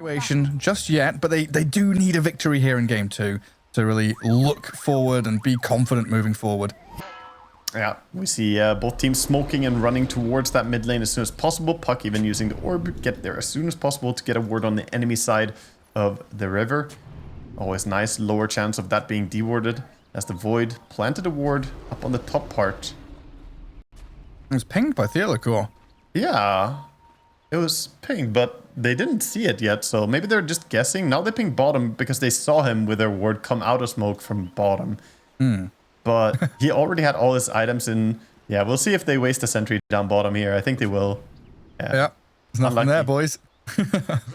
situation just yet, but they do need a victory here in game 2 to really look forward and be confident moving forward. Yeah, we see both teams smoking and running towards that mid lane as soon as possible. Puck even using the orb, get there as soon as possible to get a ward on the enemy side of the river. Always nice, lower chance of that being dewarded as the Void planted a ward up on the top part. It was pinged by Theolocore. Yeah, it was pinged, but they didn't see it yet, so maybe they're just guessing. Now they ping bottom because they saw him with their ward come out of smoke from bottom. But he already had all his items in. Yeah, we'll see if they waste a sentry down bottom here. I think they will. Yeah, there's nothing there, boys.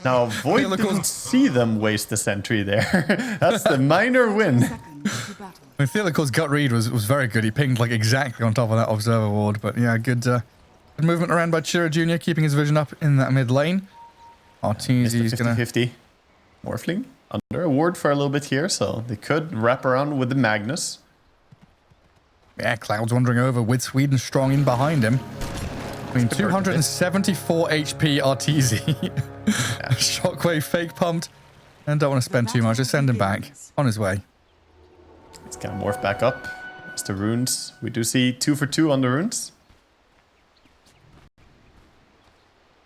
Now, Void didn't see them waste the sentry there. That's the minor win. I feel like gut read was very good. He pinged like exactly on top of that observer ward. But yeah, good movement around by Chira Jr., keeping his vision up in that mid lane. Arteezy's gonna 50-50. Morphling under a ward for a little bit here, so they could wrap around with the Magnus. Yeah, Cloud's wandering over with Sweden strong in behind him. I mean, 274 HP Arteezy. Shockwave fake pumped. And don't want to spend too much. Just send him back. On his way. It's gonna morph back up. It's the runes. We do see 2 for 2 on the runes.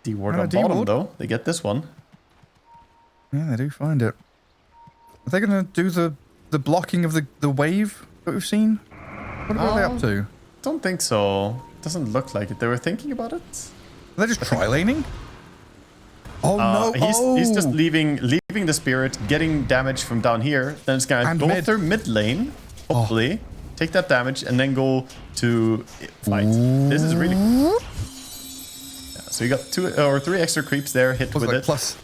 D-ward on bottom though. They get this one. Yeah, they do find it. Are they going to do the blocking of the wave that we've seen? What are they up to? Don't think so. Doesn't look like it. They were thinking about it. Are they just tri-laning? Oh no! He's just leaving the spirit, getting damage from down here. Then it's gonna go up their mid lane, hopefully take that damage, and then go to fight. This is really cool. Yeah, so you got 2 or 3 extra creeps there. Hit with it. Plus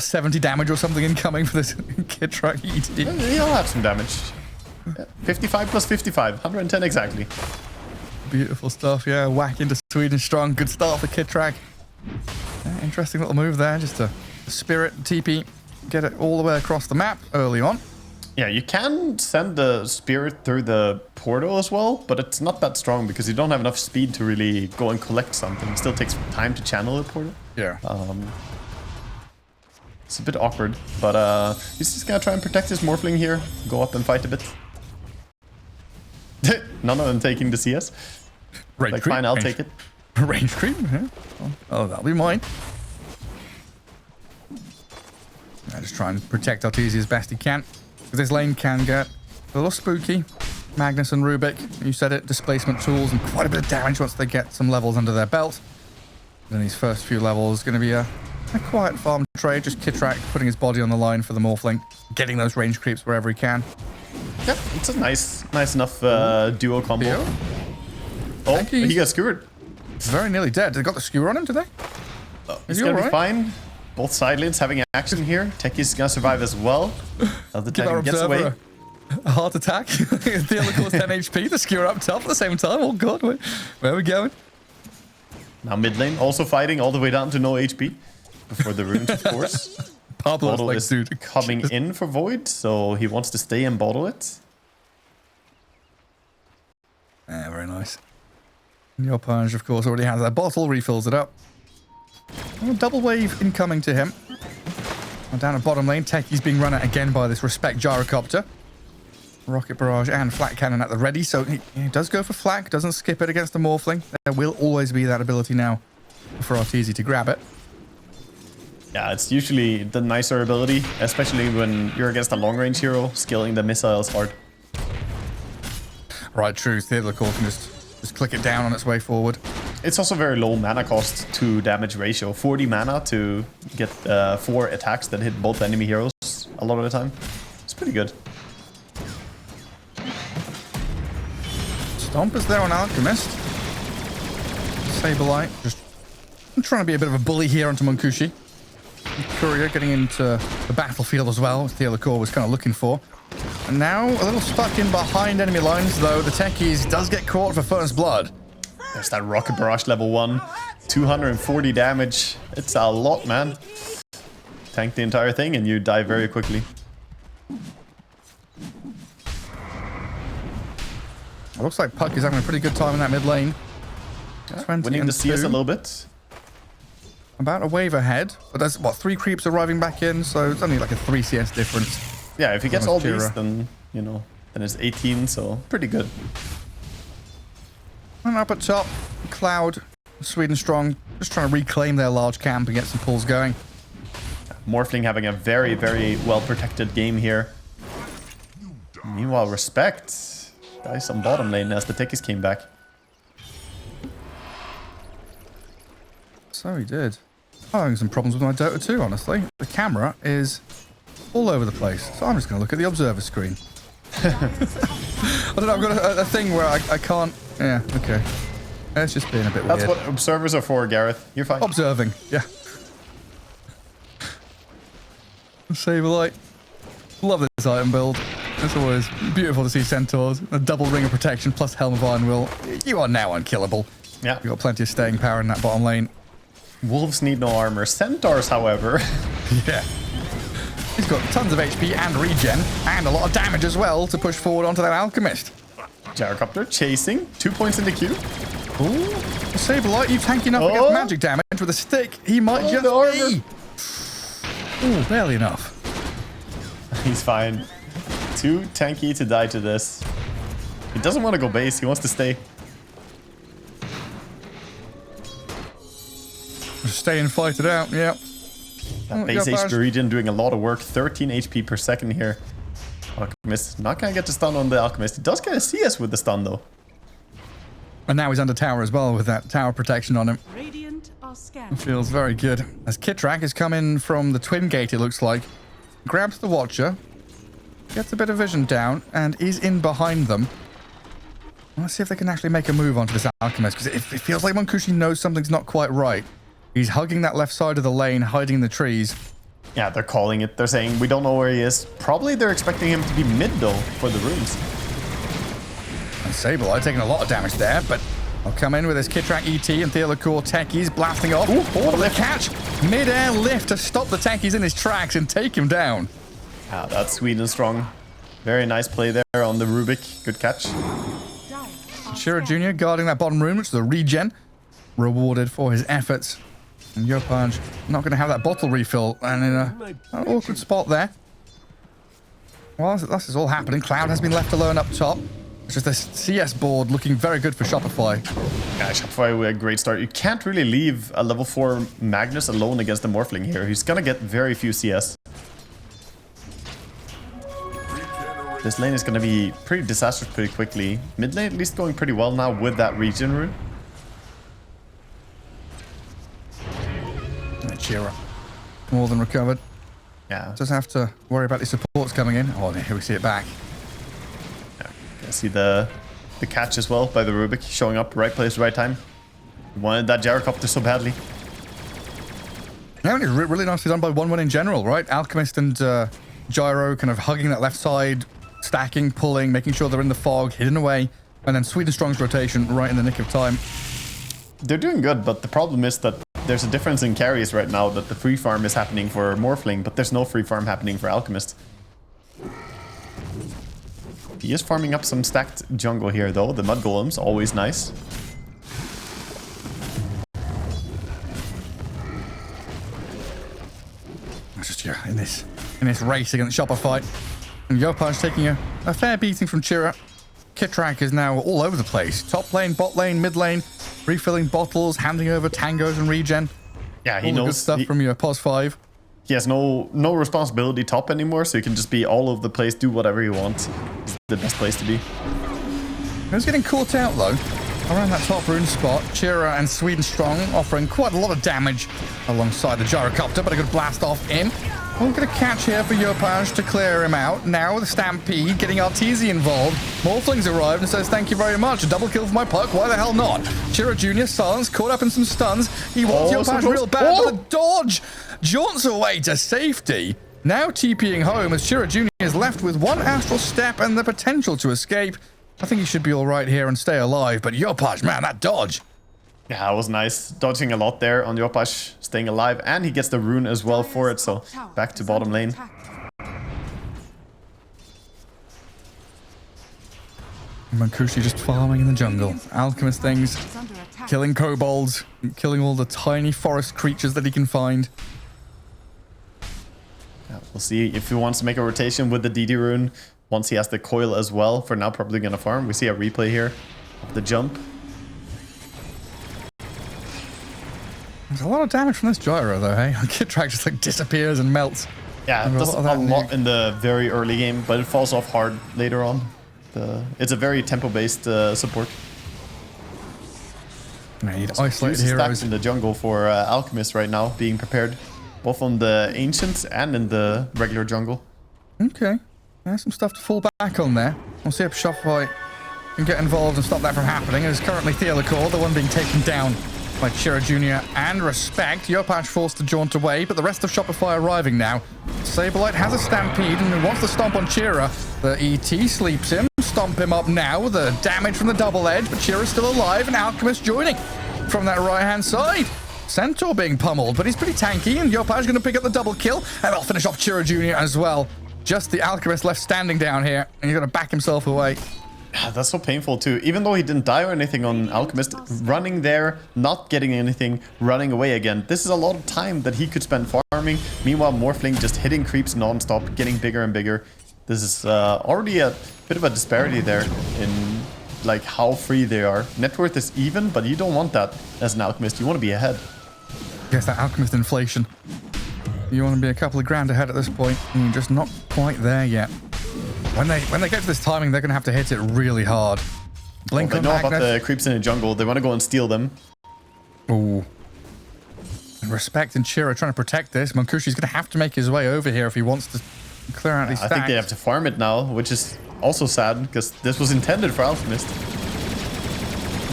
70 damage or something incoming for this Kid-Track ET. He'll have some damage. Yeah, 55 plus 55, 110 exactly. Beautiful stuff, yeah. Whack into Sweden strong. Good start for Kid-Track. Yeah, interesting little move there. Just a spirit TP. Get it all the way across the map early on. Yeah, you can send the spirit through the portal as well, but it's not that strong because you don't have enough speed to really go and collect something. It still takes time to channel the portal. Yeah. It's a bit awkward, but he's just gonna try and protect his Morphling here. Go up and fight a bit. None of them taking the CS. Range like, creep, fine, I'll take it. Range creep? Yeah. Oh, that'll be mine. Yeah, just try and protect Arteezy as best he can. Because this lane can get a little spooky. Magnus and Rubik, you said it, displacement tools and quite a bit of damage once they get some levels under their belt. Then these first few levels going to be a quiet farm trade. Just Kid-Track putting his body on the line for the Morphling, getting those range creeps wherever he can. Yep, it's a nice enough duo combo. Oh, he got skewered. Very nearly dead. They got the skewer on him today. He's gonna be fine. Both side lanes having action here. Techi's gonna survive as well. The Dragon gets away. A heart attack. Theolocore's 10 HP. The skewer up top at the same time. Oh god, where are we going? Now mid lane also fighting all the way down to no HP. Before the runes, of course. Pablo's like, is dude, coming in for Void, so he wants to stay and bottle it. Yeah, very nice. Your Purge, of course, already has that bottle, refills it up. Oh, double wave incoming to him. And down at bottom lane, Techie's being run at again by this Respect Gyrocopter. Rocket Barrage and Flak Cannon at the ready, so he does go for Flak, doesn't skip it against the Morphling. There will always be that ability now for Arteezy to grab it. Yeah, it's usually the nicer ability, especially when you're against a long-range hero. Scaling the missile is hard. Right, true. Theolocore can just click it down on its way forward. It's also very low mana cost to damage ratio. 40 mana to get 4 attacks that hit both enemy heroes a lot of the time. It's pretty good. Stomp is there on Alchemist. Saberlight just trying to be a bit of a bully here onto Munkushi. Courier getting into the battlefield as well, Theolocore was kind of looking for. And now a little stuck in behind enemy lines, though. The Techies does get caught for first blood. There's that Rocket Barrage level 1. 240 damage. It's a lot, man. Tank the entire thing and you die very quickly. It looks like Puck is having a pretty good time in that mid lane. Yeah, winning the CS a little bit. about a wave ahead. But there's, what, 3 creeps arriving back in, so it's only like a 3 CS difference. Yeah, if he gets all these, Jira. then, you know, then it's 18, so pretty good. And up at top, Cloud, Sweden Strong, just trying to reclaim their large camp and get some pulls going. Morphling having a very, very well-protected game here. Meanwhile, Respect. Guys on bottom lane as the techies came back. So he did. I'm having some problems with my Dota 2, honestly. The camera is all over the place. So I'm just going to look at the observer screen. I don't know, I've got a thing where I can't... Yeah, okay. It's just being a bit weird. That's what observers are for, Gareth. You're fine. Observing, yeah. Saberlight. Love this item build. It's always beautiful to see Centaurs. A double ring of protection plus Helm of Iron Will. You are now unkillable. Yeah. You've got plenty of staying power in that bottom lane. Wolves need no armor. Centaurs, however. Yeah. He's got tons of HP and regen, and a lot of damage as well to push forward onto that Alchemist. Gyrocopter chasing. 2 points in the queue. Ooh. Saberlight, you tanky enough against magic damage with a stick. He might just be. Ooh, barely enough. He's fine. Too tanky to die to this. He doesn't want to go base. He wants to stay. Just stay and fight it out, yeah. That base HP regen doing a lot of work. 13 HP per second here. Alchemist not gonna get the stun on the Alchemist. He does get a CS with the stun though. And now he's under tower as well with that tower protection on him. Radiant are scanned. Feels very good. As Kitrak has come in from the Twin Gate, it looks like. Grabs the Watcher. Gets a bit of vision down and is in behind them. Let's see if they can actually make a move onto this Alchemist, because it feels like Monkushi knows something's not quite right. He's hugging that left side of the lane, hiding in the trees. Yeah, they're calling it. They're saying we don't know where he is. Probably they're expecting him to be mid though for the runes. And Saberlight taking a lot of damage there, but I'll come in with his Kitrak ET and Theolacore techies blasting off. Ooh, what a catch! Mid-air lift to stop the techies in his tracks and take him down. Ah, that's Sweden strong. Very nice play there on the Rubik. Good catch. Shira Jr. guarding that bottom room, which is a regen. Rewarded for his efforts. And Yopaj not going to have that bottle refill, and in an awkward spot there. Well, this is all happening. Cloud has been left alone up top. It's just this CS board looking very good for Shopify. Yeah, Shopify with a great start. You can't really leave a level 4 Magnus alone against the Morphling here. He's going to get very few CS. This lane is going to be pretty disastrous pretty quickly. Mid lane at least going pretty well now with that regen rune. Chira. More than recovered. Yeah. Doesn't have to worry about the supports coming in. Oh, here we see it back. Yeah. You see the catch as well by the Rubik showing up right place, right time. Wanted that Gyrocopter so badly. Yeah, it's really nicely done by 1-1 in general, right? Alchemist and Gyro kind of hugging that left side, stacking, pulling, making sure they're in the fog, hidden away, and then Sweden Strong's rotation right in the nick of time. They're doing good, but the problem is that there's a difference in carries right now, that the free farm is happening for Morphling, but there's no free farm happening for Alchemist. He is farming up some stacked jungle here though. The Mud Golems, always nice. Just in this race against Shopify. And Yopaj taking a fair beating from Chira. Kitrak is now all over the place. Top lane, bot lane, mid lane, refilling bottles, handing over tangos and regen. Yeah, he all the knows good stuff from your POS 5. He has no responsibility top anymore, so he can just be all over the place, do whatever he wants. It's the best place to be. He's getting caught out though. Around that top rune spot, Chira and Sweden Strong offering quite a lot of damage alongside the Gyrocopter, but a good blast off in. We'll get a catch here for Yopaj to clear him out. Now the Stampede getting Arteezy involved. Morphling's arrived and says, thank you very much. A double kill for my puck. Why the hell not? Chira Jr. silenced, caught up in some stuns. He wants Yopaj real bad, but a dodge jaunts away to safety. Now TPing home as Chira Jr. is left with one astral step and the potential to escape. I think he should be all right here and stay alive, but Yopaj, man, that dodge. Yeah, that was nice. Dodging a lot there on Yopaj, staying alive, and he gets the rune as well for it, so back to bottom lane. Mankushi just farming in the jungle. Alchemist things killing kobolds, killing all the tiny forest creatures that he can find. Yeah, we'll see if he wants to make a rotation with the DD rune once he has the coil as well. For now, probably gonna farm. We see a replay here of the jump. There's a lot of damage from this gyro though, hey? Kid Track just like disappears and melts. Yeah, it does a lot in the very early game, but it falls off hard later on. It's a very tempo-based support. You need isolated Huge heroes stacks in the jungle for Alchemist right now, being prepared both on the Ancients and in the regular jungle. Okay, there's some stuff to fall back on there. We'll see if Shopify can get involved and stop that from happening. It is currently Theolacor, the one being taken down by Chira Jr. and Respect. Yopaj forced to jaunt away, but the rest of Shopify arriving now. Saberlight has a stampede and wants to stomp on Chira. The ET sleeps him. Stomp him up now with the damage from the double edge, but Chira's still alive and Alchemist joining from that right-hand side. Centaur being pummeled, but he's pretty tanky, and Yopaj going to pick up the double kill, and they'll finish off Chira Jr. as well. Just the Alchemist left standing down here, and he's going to back himself away. That's so painful too. Even though he didn't die or anything on Alchemist, running there, not getting anything, running away again. This is a lot of time that he could spend farming. Meanwhile, Morphling just hitting creeps non-stop, getting bigger and bigger. This is already a bit of a disparity there in like how free they are. Net worth is even, but you don't want that as an Alchemist. You want to be ahead. Guess that Alchemist inflation. You want to be a couple of grand ahead at this point, and you're just not quite there yet. When they get to this timing, they're going to have to hit it really hard. Blink Well, they know on about the creeps in the jungle. They want to go and steal them. Ooh. And Respect and Chira trying to protect this. Mankushi's going to have to make his way over here if he wants to clear out these stacks. I think they have to farm it now, which is also sad because this was intended for Alchemist.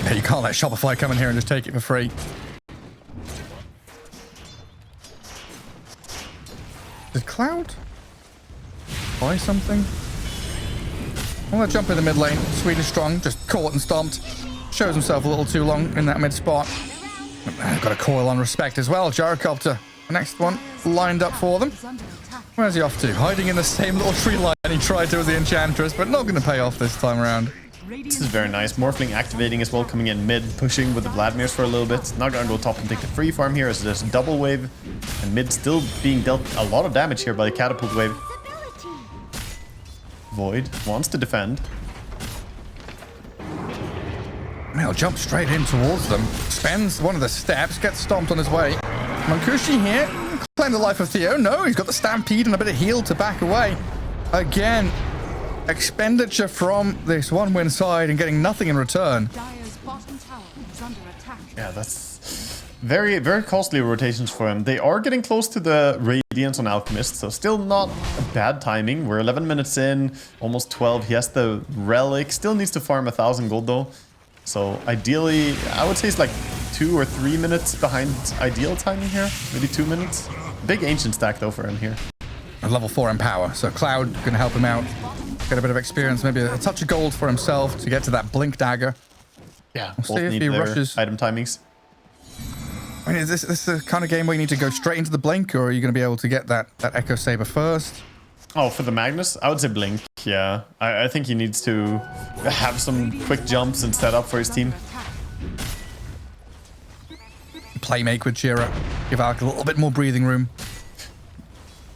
Yeah, you can't let Shopify come in here and just take it for free. Did Cloud buy something? Well, that jump in the mid lane. Swedish Strong just caught and stomped. Shows himself a little too long in that mid spot. Got a coil on Respect as well. Gyrocopter, the next one lined up for them. Where's he off to? Hiding in the same little tree line he tried to with the Enchantress, but not going to pay off this time around. This is very nice. Morphling activating as well, coming in mid, pushing with the Vladimirs for a little bit. Not going to go top and take the free farm here as there's a double wave. And mid still being dealt a lot of damage here by the catapult wave. Void wants to defend. He'll jump straight in towards them. Spends one of the steps, gets stomped on his way. Mankushi here, claim the life of Theo. No, he's got the stampede and a bit of heal to back away. Again, expenditure from this one-win side and getting nothing in return. Yeah, that's very, very costly rotations for him. They are getting close to the Radiance on Alchemist, so still not a bad timing. We're 11 minutes in, almost 12. He has the Relic. Still needs to farm 1,000 gold though. So ideally, I would say it's like 2 or 3 minutes behind ideal timing here. Maybe 2 minutes. Big Ancient stack though for him here. A level 4 in power, so Cloud can help him out. Get a bit of experience, maybe a touch of gold for himself to get to that Blink Dagger. Yeah, We'll both see if need he their rushes. item timings. I mean, is this the kind of game where you need to go straight into the Blink, or are you going to be able to get that Echo Saber first? Oh, for the Magnus, I would say Blink, yeah. I think he needs to have some quick jumps and set up for his team. Playmake with Chira. Give Alk a little bit more breathing room.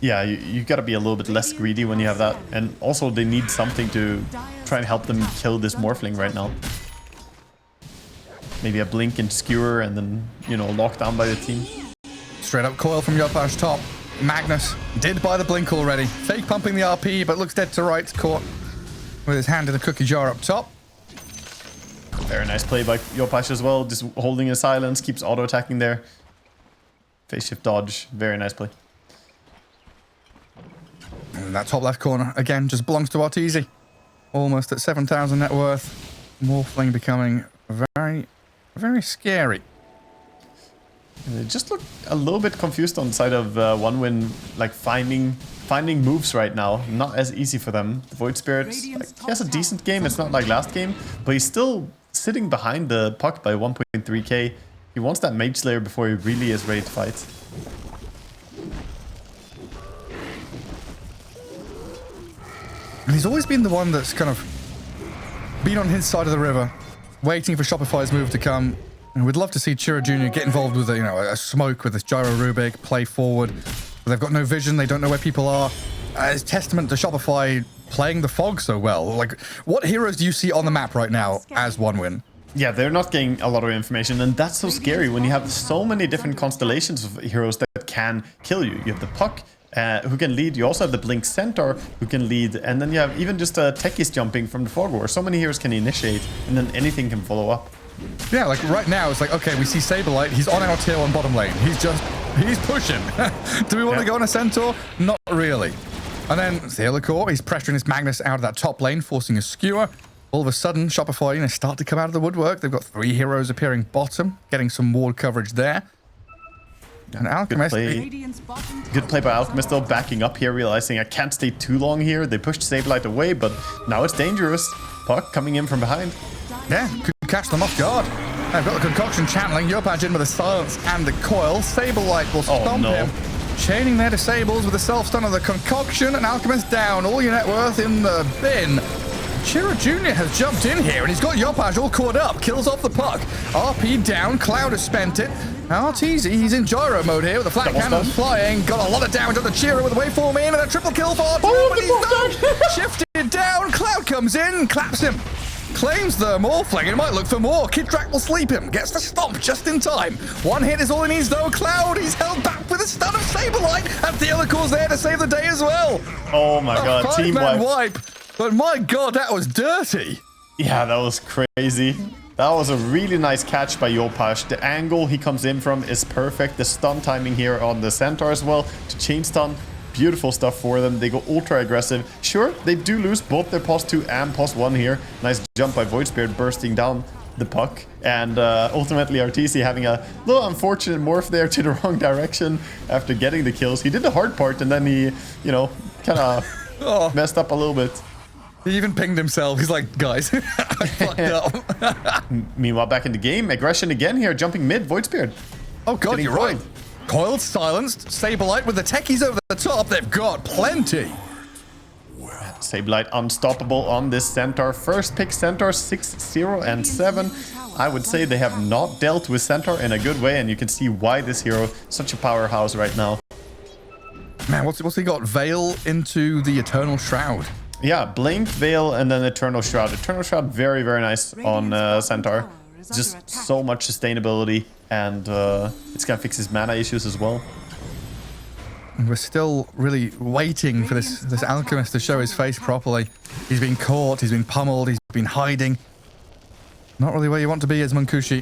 Yeah, you gotta be a little bit less greedy when you have that. And also, they need something to try and help them kill this Morphling right now. Maybe a Blink and Skewer and then, you know, locked down by the team. Straight up coil from Yopaj top. Magnus did buy the Blink already. Fake pumping the RP, but looks dead to rights. Caught with his hand in the cookie jar up top. Very nice play by Yopaj as well. Just holding his silence, keeps auto-attacking there. Face shift dodge. Very nice play. And that top left corner, again, just belongs to Arteezy. Almost at 7,000 net worth. Morphling becoming very, very scary. They just look a little bit confused on the side of one-win, like finding moves right now. Not as easy for them. The Void Spirit, like, he has a decent game. It's not like last game, but he's still sitting behind the puck by 1.3k. He wants that Mage Slayer before he really is ready to fight. And he's always been the one that's kind of been on his side of the river, waiting for Shopify's move to come. And we'd love to see Chira Jr. get involved with a smoke with this Gyro Rubik, play forward. But they've got no vision. They don't know where people are. It's testament to Shopify playing the fog so well. Like, what heroes do you see on the map right now as OneWin? Yeah, they're not getting a lot of information, and that's so scary when you have so many different constellations of heroes that can kill you. You have the Puck, who can lead. You also have the Blink Centaur, who can lead, and then you have even just Techies jumping from the Fog War. So many heroes can initiate, and then anything can follow up. Yeah, like right now, it's like, okay, we see Saberlight. He's on our tier 1 bottom lane. He's pushing. Do we want to go on a Centaur? Not really. And then Theolicor, he's pressuring his Magnus out of that top lane, forcing a skewer. All of a sudden, Shopify start to come out of the woodwork. They've got 3 heroes appearing bottom, getting some ward coverage there. And Alchemist... Good play by Alchemist, though, backing up here, realizing I can't stay too long here. They pushed Saberlight away, but now it's dangerous. Puck coming in from behind. Yeah, could catch them off guard. They've got the concoction channeling. Yopaj in with the silence and the coil. Saberlight will stomp him. Chaining their disables with the self-stun of the concoction, and Alchemist down. All your net worth in the bin. Chira Jr. has jumped in here, and he's got Yopaj all caught up. Kills off the Puck. RP down. Cloud has spent it. Arteezy, he's in gyro mode here with the flat cannon flying. Got a lot of damage on the Chira with the waveform in, and a triple kill for RP. Oh, he's done. Shifted down. Cloud comes in, claps him. Claims the Morphling and might look for more. Kidrak will sleep him. Gets the stomp just in time. One hit is all he needs though. Cloud, he's held back with a stun of Saberlight. And Theolicor's there to save the day as well. Oh my god, team wipe. But my god, that was dirty. Yeah, that was crazy. That was a really nice catch by Yopaj. The angle he comes in from is perfect. The stun timing here on the Centaur as well to chain stun. Beautiful stuff for them. They go ultra aggressive. Sure, they do lose both their pos 2 and pos 1 here. Nice jump by Void Spirit bursting down the Puck. And ultimately Arteezy having a little unfortunate morph there to the wrong direction after getting the kills. He did the hard part and then he, kind of messed up a little bit. He even pinged himself. He's like, guys, I fucked up. Meanwhile, back in the game, aggression again here, jumping mid, Void Spirit. Oh god, you're right. Coiled, silenced, Saberlight with the techies over the top. They've got plenty. Saberlight unstoppable on this Centaur. First pick Centaur 6, 0, and 7. I would say they have not dealt with Centaur in a good way, and you can see why this hero is such a powerhouse right now. Man, what's he got? Veil into the Eternal Shroud. Yeah, Blink, Veil, and then Eternal Shroud. Eternal Shroud, very, very nice on Centaur. Just so much sustainability, and it's gonna fix his mana issues as well. And we're still really waiting for this Alchemist to show his face properly. He's been caught, he's been pummeled, he's been hiding. Not really where you want to be as Munkushi.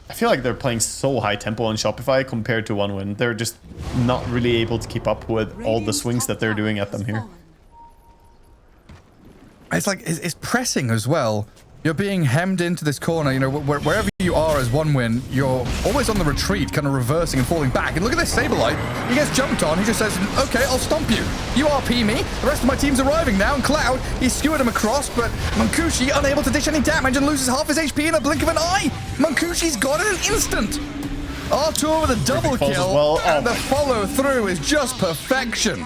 I feel like they're playing so high tempo on Shopify compared to OneWin. They're just not really able to keep up with all the swings that they're doing at them here. It's like, it's pressing as well. You're being hemmed into this corner, wherever you are as OneWin, you're always on the retreat, kind of reversing and falling back. And look at this Saberlight. He gets jumped on. He just says, okay, I'll stomp you. You RP me. The rest of my team's arriving now. And Cloud, he skewered him across, but Munkushi unable to dish any damage and loses half his HP in a blink of an eye. Munkushi's gone in an instant. Artur with a double kill, and the follow through is just perfection.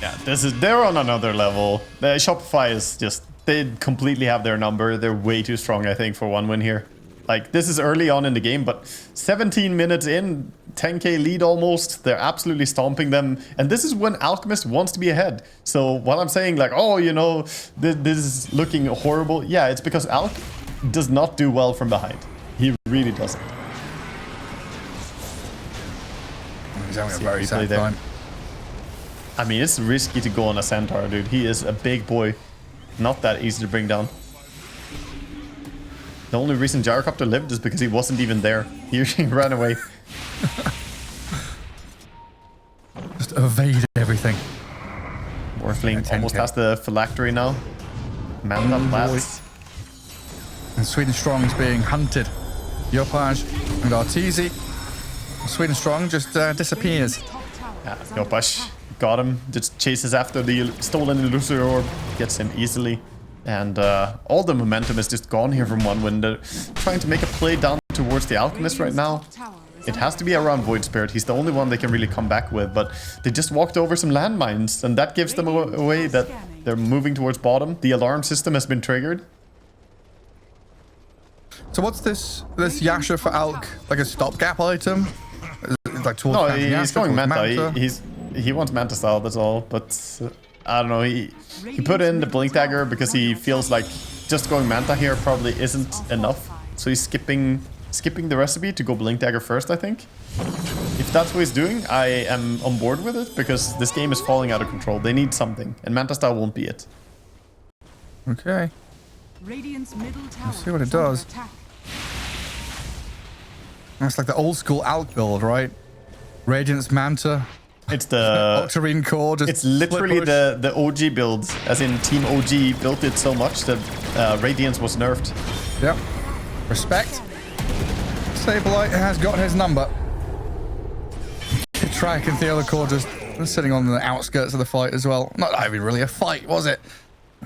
Yeah, they're on another level. Shopify is just... They completely have their number. They're way too strong, I think, for OneWin here. Like, this is early on in the game, but 17 minutes in, 10k lead almost. They're absolutely stomping them. And this is when Alchemist wants to be ahead. So while I'm saying, like, oh, this is looking horrible. Yeah, it's because Alch does not do well from behind. He really doesn't. He's having a very sad time. I mean, it's risky to go on a Centaur, dude. He is a big boy. Not that easy to bring down. The only reason Gyrocopter lived is because he wasn't even there. He ran away. Just evade everything. Morphling almost has the phylactery now. Mana blasts. And Sweden Strong is being hunted. Yopaj and Arteezy. Sweden Strong just disappears. Yeah, Yopaj got him. Just chases after the stolen Illusory Orb. Gets him easily. And all the momentum is just gone here from OneWin. They're trying to make a play down towards the Alchemist right now. It has to be around Void Spirit. He's the only one they can really come back with. But they just walked over some landmines. And that gives them away that they're moving towards bottom. The alarm system has been triggered. So what's this Yasha for Alk? Like a stopgap item? Like towards No, Yasha, he's going towards Manta. He wants Manta style, that's all. But I don't know. He put in the Blink Dagger because he feels like just going Manta here probably isn't enough. So he's skipping the recipe to go Blink Dagger first, I think. If that's what he's doing, I am on board with it because this game is falling out of control. They need something, and Manta style won't be it. Okay. Let's see what it does. That's like the old school Alk build, right? Radiance Manta. It's the Octarine Core. Just it's literally the OG build, as in Team OG built it so much that Radiance was nerfed. Yep. Respect. Sableye has got his number. Track and Theodore just sitting on the outskirts of the fight as well. Not even really a fight, was it?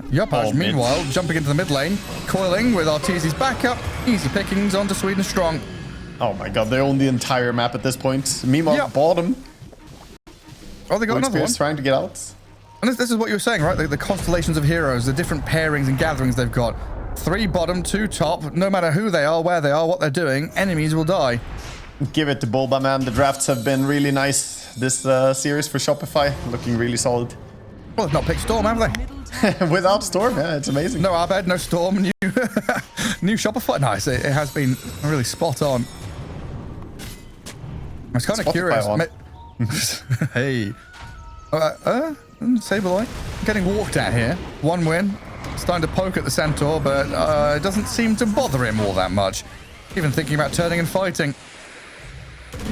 Yopaj, meanwhile, jumping into the mid lane, coiling with Arteezy's backup. Easy pickings onto Sweden Strong. Oh my god, they own the entire map at this point. Meanwhile, bottom. Oh, they got another one. Trying to get out. And this is what you were saying, right? The constellations of heroes, the different pairings and gatherings they've got. 3 bottom, 2 top. No matter who they are, where they are, what they're doing, enemies will die. Give it to Bulba, man. The drafts have been really nice this series for Shopify. Looking really solid. Well, they've not picked Storm, have they? Without Storm, yeah, it's amazing. No Abed, no Storm, new Shopify. Nice, it has been really spot on. I was kind of curious. Hey. Sableye getting walked at here. 1 win. Starting to poke at the Centaur, but it doesn't seem to bother him all that much. Even thinking about turning and fighting.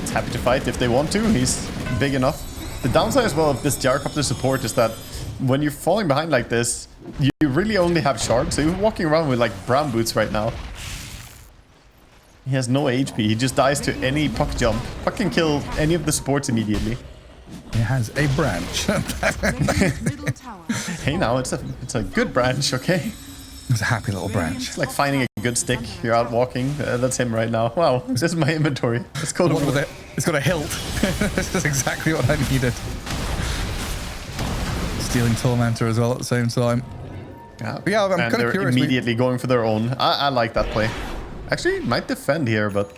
He's happy to fight if they want to. He's big enough. The downside as well of this Gyrocopter support is that when you're falling behind like this, you really only have shards. So you're walking around with like brown boots right now. He has no HP. He just dies to any puck jump. Puck can kill any of the supports immediately. He has a branch. Hey, now it's a good branch, okay? It's a happy little branch. It's like finding a good stick. You're out walking. That's him right now. Wow, this is my inventory. Let's go to with it. It's got a hilt. This is exactly what I needed. Stealing Tormentor as well at the same time. Yeah, I'm kind of curious. Immediately going for their own. I like that play. Actually, might defend here, but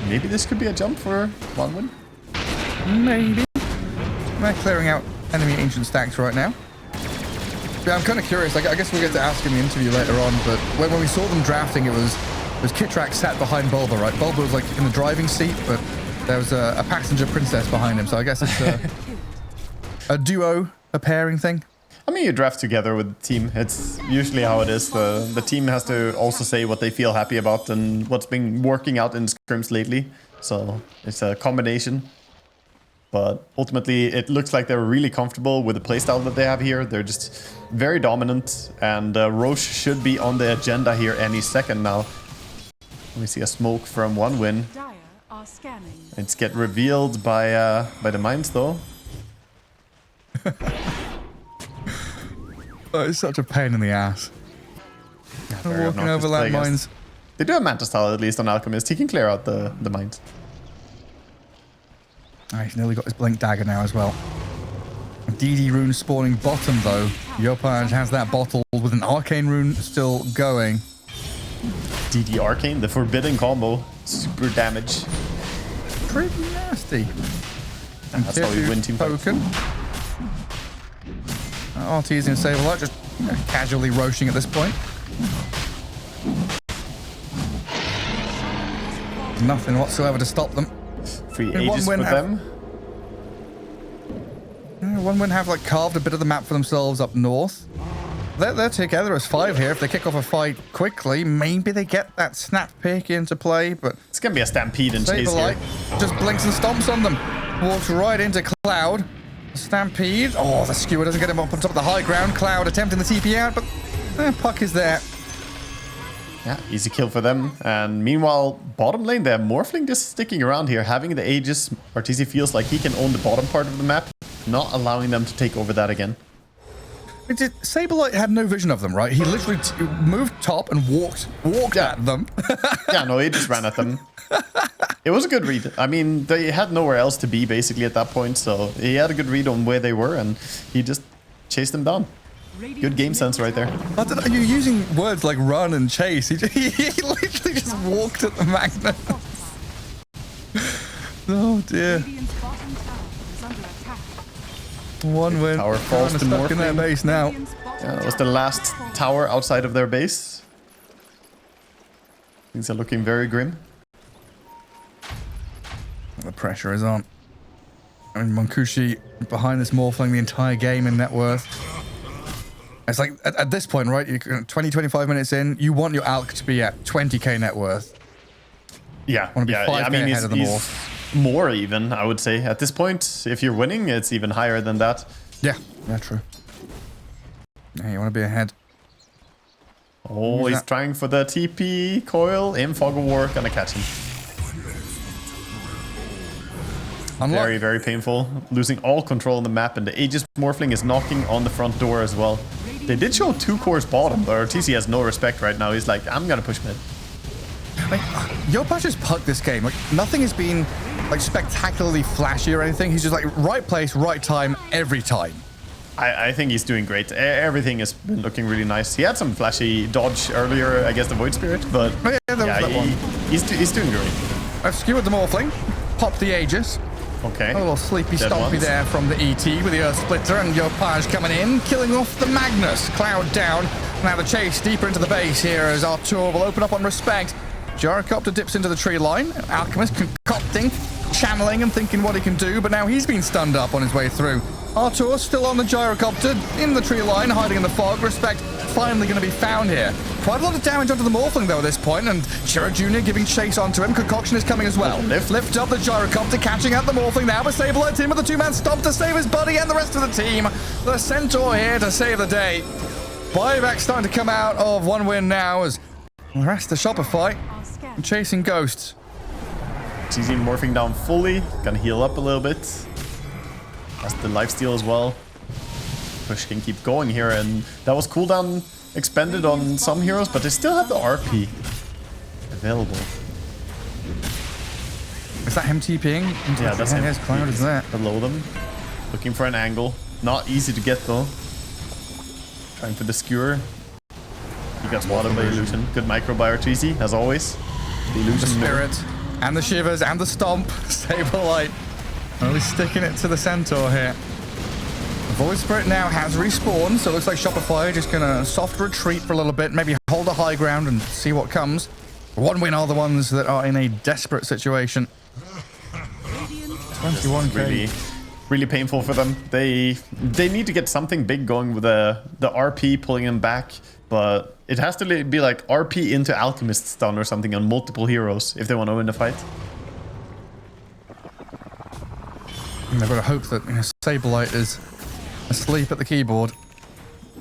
maybe this could be a jump for 1 win. Maybe. They're clearing out enemy ancient stacks right now. Yeah, I'm kind of curious. I guess we'll get to ask in the interview later on, but when we saw them drafting, it was Kitrak sat behind Bulba, right? Bulba was like in the driving seat, but there was a passenger princess behind him, so I guess it's a duo, a pairing thing. I mean, you draft together with the team. It's usually how it is. The team has to also say what they feel happy about and what's been working out in scrims lately. So it's a combination. But ultimately, it looks like they're really comfortable with the playstyle that they have here. They're just very dominant, and Roche should be on the agenda here any second now. We see a smoke from 1 win. It's get revealed by the mines, though. Oh, it's such a pain in the ass. Yeah, walking over landmines. They do have Manta style, at least on Alchemist. He can clear out the mines. He's nearly got his Blink Dagger now as well. DD rune spawning bottom though. Yopaj has that bottle with an Arcane rune still going. DD Arcane, the forbidden combo. Super damage. Pretty nasty. And that's how we win team Poken. Arteezy and Sableye just casually roaching at this point. Nothing whatsoever to stop them. Free aegis for them. 1 win have like carved a bit of the map for themselves up north. They're together as 5 here. If they kick off a fight quickly, maybe they get that snap pick into play, but it's gonna be a stampede and chase here. Just blinks and stomps on them. Walks right into Cloud. Stampede. Oh, the skewer doesn't get him up on top of the high ground. Cloud attempting the TP out, but puck is there. Yeah, easy kill for them. And meanwhile, bottom lane, they're Morphling just sticking around here. Having the Aegis, Arteezy feels like he can own the bottom part of the map, not allowing them to take over that again. Sableye had no vision of them, right? He literally moved top and walked at them. Yeah, no, he just ran at them. It was a good read. I mean, they had nowhere else to be, basically, at that point. So he had a good read on where they were, and he just chased them down. Good game sense right there. I don't know, you're using words like run and chase. He literally just walked at the Magnus. Oh dear. One win. Tower falls to stuck in their Morphling. base now. Yeah, that was the last tower outside of their base. Things are looking very grim. The pressure is on. I mean, Monkushi behind this Morphling the entire game in net worth. It's like, at this point, right, 20, 25 minutes in, you want your Alk to be at 20k net worth. Yeah, Want to be 5k I mean, ahead of them all. he's more even, I would say. At this point, if you're winning, it's even higher than that. Yeah, true. Yeah, you want to be ahead. Oh, he's trying for the TP coil in Fog of War. Gonna catch him. Unlock. Very, very painful. Losing all control on the map, and the Aegis Morphling is knocking on the front door as well. They did show 2 cores bottom, but TC has no respect right now. He's like, I'm gonna push mid. Like, Yopash has pucked this game. Like, nothing has been like spectacularly flashy or anything. He's just like right place, right time, every time. I think he's doing great. Everything has been looking really nice. He had some flashy dodge earlier, I guess the Void Spirit, but Oh, yeah, there was that one. he's doing great. I've skewered the Morphling, popped the Aegis. Okay. A little sleepy Dead stompy ones. there from the ET with the Earth Splitter, and Yopaj coming in, killing off the Magnus. Cloud down. Now the chase deeper into the base here as Artur will open up on respect. Gyrocopter dips into the tree line. Alchemist concocting, channeling and thinking what he can do, but now he's been stunned up on his way through. Artur still on the Gyrocopter, in the tree line, hiding in the fog. Respect finally going to be found here. Quite a lot of damage onto the Morphling though at this point, and Shiro Jr. giving chase onto him. Concoction is coming as well. Lift up the Gyrocopter, catching out the Morphling now, but Sableye team with a 2-man stomp to save his buddy and the rest of the team. The Centaur here to save the day. Buyback starting to come out of one win now as the rest of Shopify chasing ghosts. TC morphing down fully. Gonna heal up a little bit. That's the lifesteal as well. Push can keep going here, and that was cooldown expended on some heroes, but they still have the RP available. Is that him TPing? Yeah, that's him. Yes, Cloud is there. Below them. Looking for an angle. Not easy to get though. Trying for the skewer. He got spotted by Illusion. Good micro by TC, as always. The Illusion The Spirit, and the Shivers, and the Stomp. Sableye really sticking it to the Centaur here. The Void Spirit now has respawned, so it looks like Shopify just gonna soft retreat for a little bit, maybe hold a high ground and see what comes. One win are the ones that are in a desperate situation. 21k. Really painful for them. They need to get something big going with the RP pulling them back, but it has to be like RP into Alchemist stun or something on multiple heroes if they want to win the fight. And they've got to hope that Sableye is asleep at the keyboard.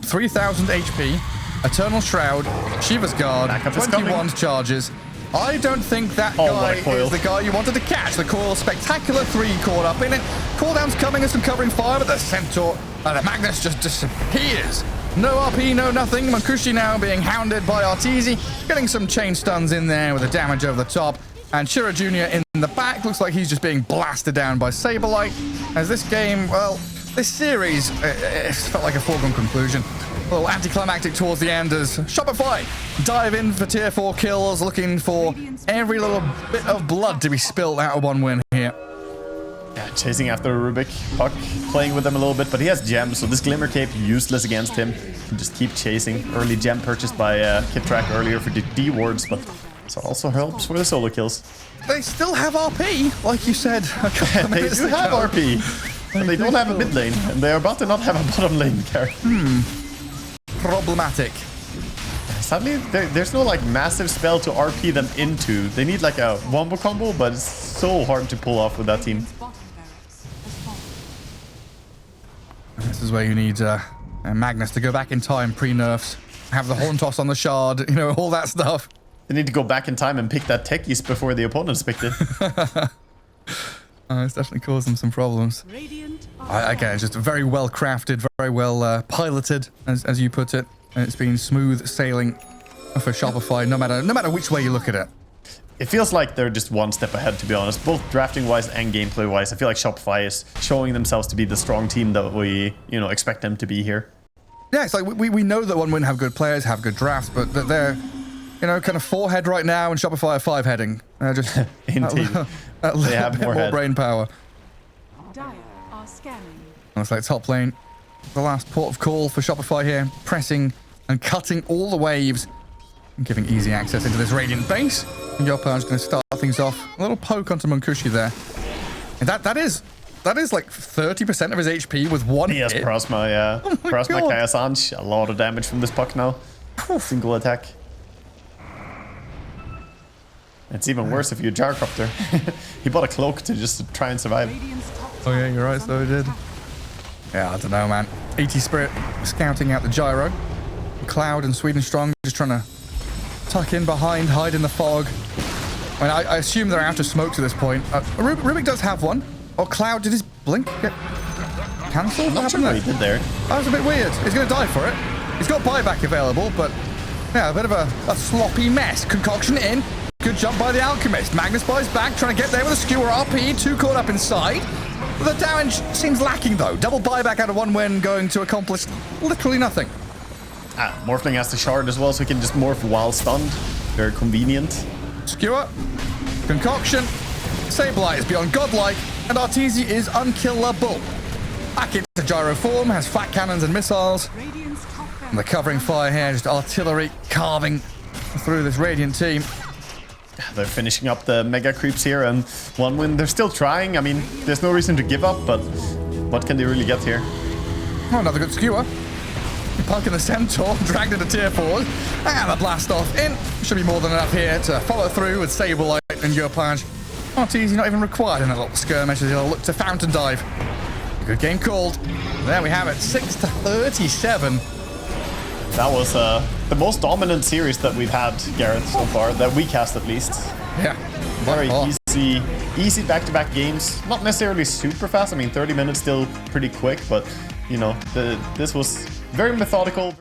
3,000 HP, Eternal Shroud, Shiva's Guard, Backup is 21 coming. charges. I don't think that Oh, guy what a coil. is the guy you wanted to catch. The coil, spectacular 3 caught up in it. Cooldown's coming as some covering fire, but the Centaur, the Magnus just disappears. No RP, no nothing. Monkushi now being hounded by Arteezy, getting some chain stuns in there with the damage over the top. And Shiro Jr. in the back looks like he's just being blasted down by Sableye. As this game, well, this series, it felt like a foregone conclusion. A little anticlimactic towards the end as Shopify dive in for tier 4 kills, looking for every little bit of blood to be spilled out of one win here. Yeah, chasing after Rubik. Puck playing with them a little bit, but he has gems, so this Glimmer Cape useless against him. Can just keep chasing. Early gem purchased by Kiptrack earlier for the D wards, but so also helps for the solo kills. They still have RP, like you said a couple of They minutes do ago. have RP, but they don't have a mid lane, and they're about to not have a bottom lane carry. Problematic. Sadly, there's no like massive spell to RP them into. They need like a wombo combo, but it's so hard to pull off with that team. This is where you need Magnus to go back in time, pre-nerfs, have the Horn Toss on the Shard, all that stuff. They need to go back in time and pick that techies before the opponents picked it. It's definitely caused them some problems. Again, it's just very well crafted, very well piloted, as you put it. And it's been smooth sailing for Shopify, no matter which way you look at it. It feels like they're just one step ahead, to be honest, both drafting-wise and gameplay-wise. I feel like Shopify is showing themselves to be the strong team that we, expect them to be here. Yeah, it's like we know that 1win have good players, have good drafts, but that they're, you know, kind of 4-head right now, and Shopify are 5-heading. Just Indeed. a They have bit more brain power. Dire are scanning. Looks like top lane, the last port of call for Shopify here, pressing and cutting all the waves and giving easy access into this Radiant base. And Yopan's going to start things off. A little poke onto Munkushi there. And that is like 30% of his HP with one Yes, hit. Prosma, yeah. Oh my Prosma God. Kayasanj, a lot of damage from this puck now. Single attack. It's even worse if you Gyrocopter. He bought a cloak to just try and survive. Radiant's top Oh yeah, tower you're right, is so under he did. attack. Yeah, I don't know, man. 80 Spirit scouting out the gyro. Cloud and Sweden Strong just trying to tuck in behind, hide in the fog. I mean, I assume they're out of smokes at this point. Rubik does have one. Oh, Cloud, did his blink get cancelled? I'm What not sure happened what there? he did there. That was a bit weird. He's going to die for it. He's got buyback available, but yeah, a bit of a sloppy mess. Concoction in. Good jump by the Alchemist. Magnus buys back, trying to get there with a skewer RP. 2 caught up inside. The damage seems lacking, though. Double buyback out of 1win going to accomplish literally nothing. Morphling has the shard as well, so he can just morph while stunned. Very convenient. Skewer. Concoction. Sableye is beyond godlike, and Arteezy is unkillable. Back into gyro form, has flat cannons and missiles. Radiant's top And the covering fire here, just artillery carving through this Radiant team. They're finishing up the mega creeps here, and 1win, they're still trying. I mean, there's no reason to give up, but what can they really get here? Oh, another good skewer. Punk in the Centaur, dragged into tier 4. And the blast off in. Should be more than enough here to follow through with Sableye and Yopage. Arteezy not even required in that little skirmish as he'll look to fountain dive. Good game called. There we have it, 6-37. That was the most dominant series that we've had, Gareth, so far. That we cast, at least. Yeah. Very Oh. easy back-to-back games. Not necessarily super fast. I mean, 30 minutes still pretty quick, but, you know, this was very methodical.